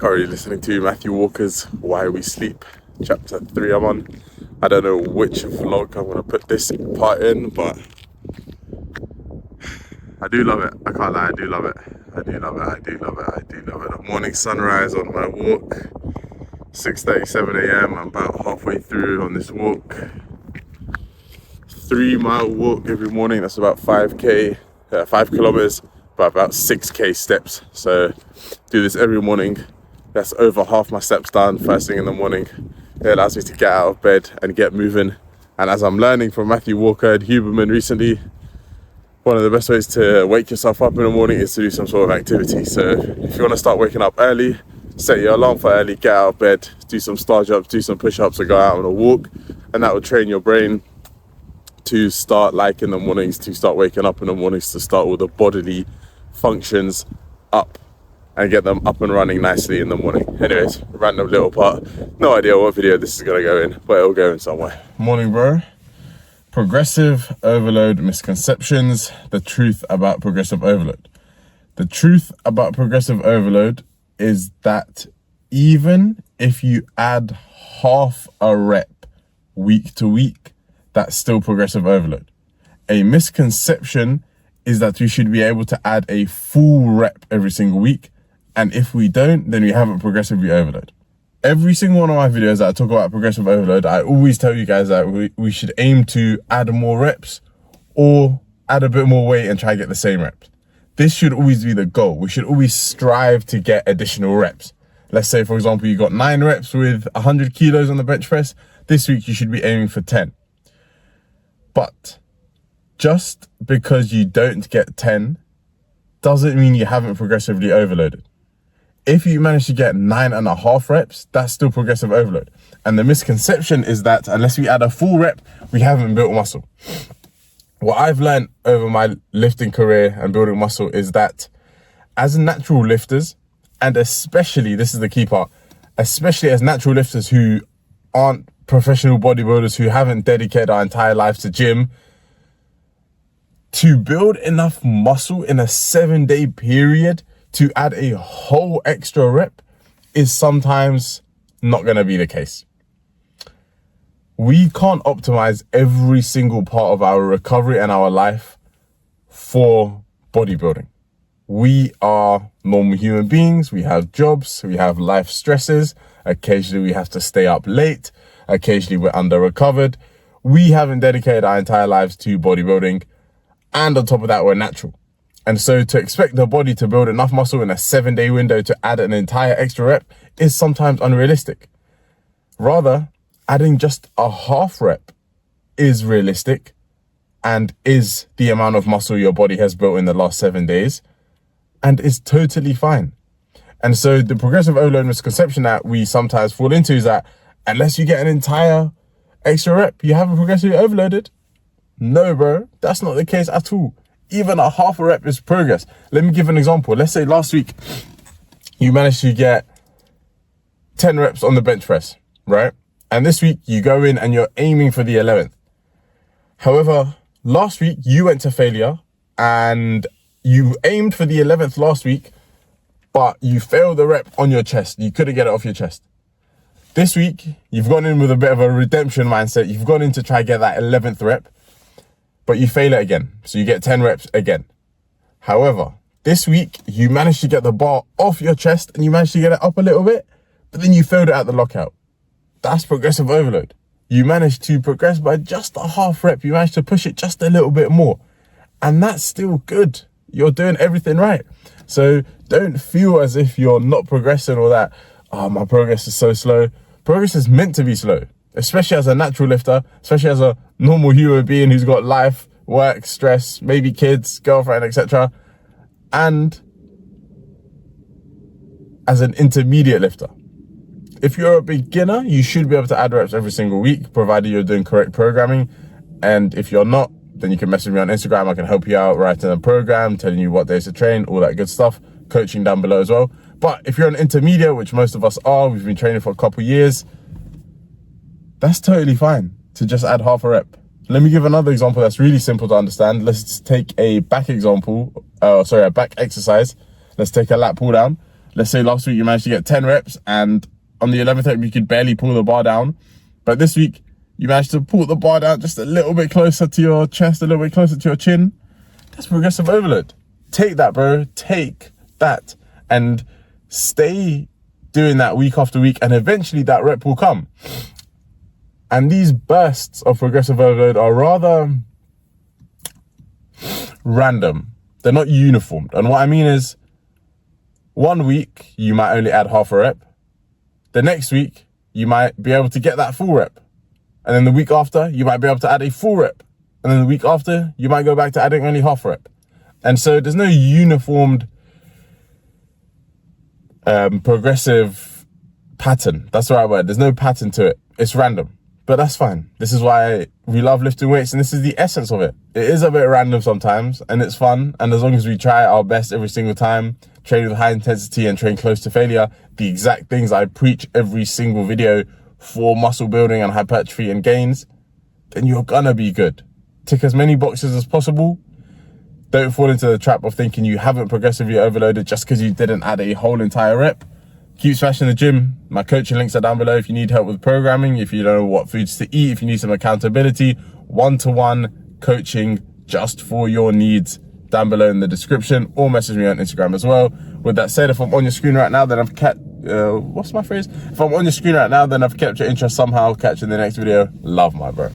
Currently listening to Matthew Walker's Why We Sleep, chapter 3 I'm on. I don't know which vlog I'm going to put this part in, but I do love it. I can't lie, I do love it. I do love it, I do love it, I do love it. The morning sunrise on my walk, 6:37 a.m. I'm about halfway through on this walk. 3-mile walk every morning, that's about 5 kilometers, but about 6k steps. So do this every morning. That's over half my steps done first thing in the morning. It allows me to get out of bed and get moving. And as I'm learning from Matthew Walker and Huberman recently, one of the best ways to wake yourself up in the morning is to do some sort of activity. So if you want to start waking up early, set your alarm for early, get out of bed, do some star jumps, do some push-ups, or go out on a walk, and that will train your brain to start liking the mornings, to start waking up in the mornings, to start all the bodily functions up and get them up and running nicely in the morning. Anyways, random little part. No idea what video this is gonna go in, but it'll go in somewhere. Morning, bro. Progressive overload misconceptions. The truth about progressive overload. The truth about progressive overload is that even if you add half a rep week to week, that's still progressive overload. A misconception is that we should be able to add a full rep every single week. And if we don't, then we haven't progressively overload. Every single one of my videos that I talk about progressive overload, I always tell you guys that we should aim to add more reps or add a bit more weight and try to get the same reps. This should always be the goal. We should always strive to get additional reps. Let's say, for example, you got 9 reps with 100 kilos on the bench press. This week, you should be aiming for 10. But just because you don't get 10 doesn't mean you haven't progressively overloaded. If you manage to get 9.5 reps, that's still progressive overload. And the misconception is that unless we add a full rep, we haven't built muscle. What I've learned over my lifting career and building muscle is that as natural lifters, and especially, this is the key part, especially as natural lifters who aren't professional bodybuilders, who haven't dedicated our entire lives to gym, to build enough muscle in a 7-day period to add a whole extra rep is sometimes not going to be the case. We can't optimize every single part of our recovery and our life for bodybuilding. We are normal human beings. We have jobs. We have life stresses. Occasionally we have to stay up late. Occasionally we're under recovered. We haven't dedicated our entire lives to bodybuilding. And on top of that, we're natural. And so to expect the body to build enough muscle in a 7-day window to add an entire extra rep is sometimes unrealistic. Rather, adding just a half rep is realistic and is the amount of muscle your body has built in the last 7 days and is totally fine. And so the progressive overload misconception that we sometimes fall into is that unless you get an entire extra rep, you haven't progressively overloaded. No, bro, that's not the case at all. Even a half a rep is progress. Let me give an example. Let's say last week you managed to get 10 reps on the bench press, right? And this week you go in and you're aiming for the 11th. However, last week you went to failure and you aimed for the 11th last week, but you failed the rep on your chest. You couldn't get it off your chest. This week, you've gone in with a bit of a redemption mindset. You've gone in to try to get that 11th rep, but you fail it again. So you get 10 reps again. However, this week, you managed to get the bar off your chest and you managed to get it up a little bit, but then you failed it at the lockout. That's progressive overload. You managed to progress by just a half rep. You managed to push it just a little bit more. And that's still good. You're doing everything right. So don't feel as if you're not progressing or that, oh, my progress is so slow. Progress is meant to be slow, especially as a natural lifter, especially as a normal human being who's got life, work, stress, maybe kids, girlfriend, etc. And as an intermediate lifter. If you're a beginner, you should be able to add reps every single week, provided you're doing correct programming. And if you're not, then you can message me on Instagram. I can help you out, writing a program, telling you what days to train, all that good stuff, coaching down below as well. But if you're an intermediate, which most of us are, we've been training for a couple of years, that's totally fine to just add half a rep. Let me give another example that's really simple to understand. Let's take a back example, a back exercise. Let's take a lat pull down. let's say last week you managed to get 10 reps and on the 11th rep you could barely pull the bar down, but this week you managed to pull the bar down just a little bit closer to your chest, a little bit closer to your chin. That's progressive overload. Take that, bro. Take that and stay doing that week after week, and eventually that rep will come. And these bursts of progressive overload are rather random. They're not uniformed. And what I mean is, 1 week you might only add half a rep. The next week you might be able to get that full rep. And then the week after you might be able to add a full rep. And then the week after you might go back to adding only half a rep. And so there's no uniformed progressive pattern. That's the right word. There's no pattern to it. It's random, but that's fine. This is why we love lifting weights, and this is the essence of it. It is a bit random sometimes, and it's fun. And as long as we try our best every single time, train with high intensity and train close to failure, the exact things I preach every single video for muscle building and hypertrophy and gains, then you're gonna be good. Tick as many boxes as possible. Don't fall into the trap of thinking you haven't progressively overloaded just because you didn't add a whole entire rep. Keep smashing the gym. My coaching links are down below if you need help with programming, if you don't know what foods to eat, if you need some accountability, one-to-one coaching just for your needs down below in the description, or message me on Instagram as well. With that said, if I'm on your screen right now, then I've kept, what's my phrase? If I'm on your screen right now, then I've kept your interest somehow. Catch you in the next video. Love, my bro.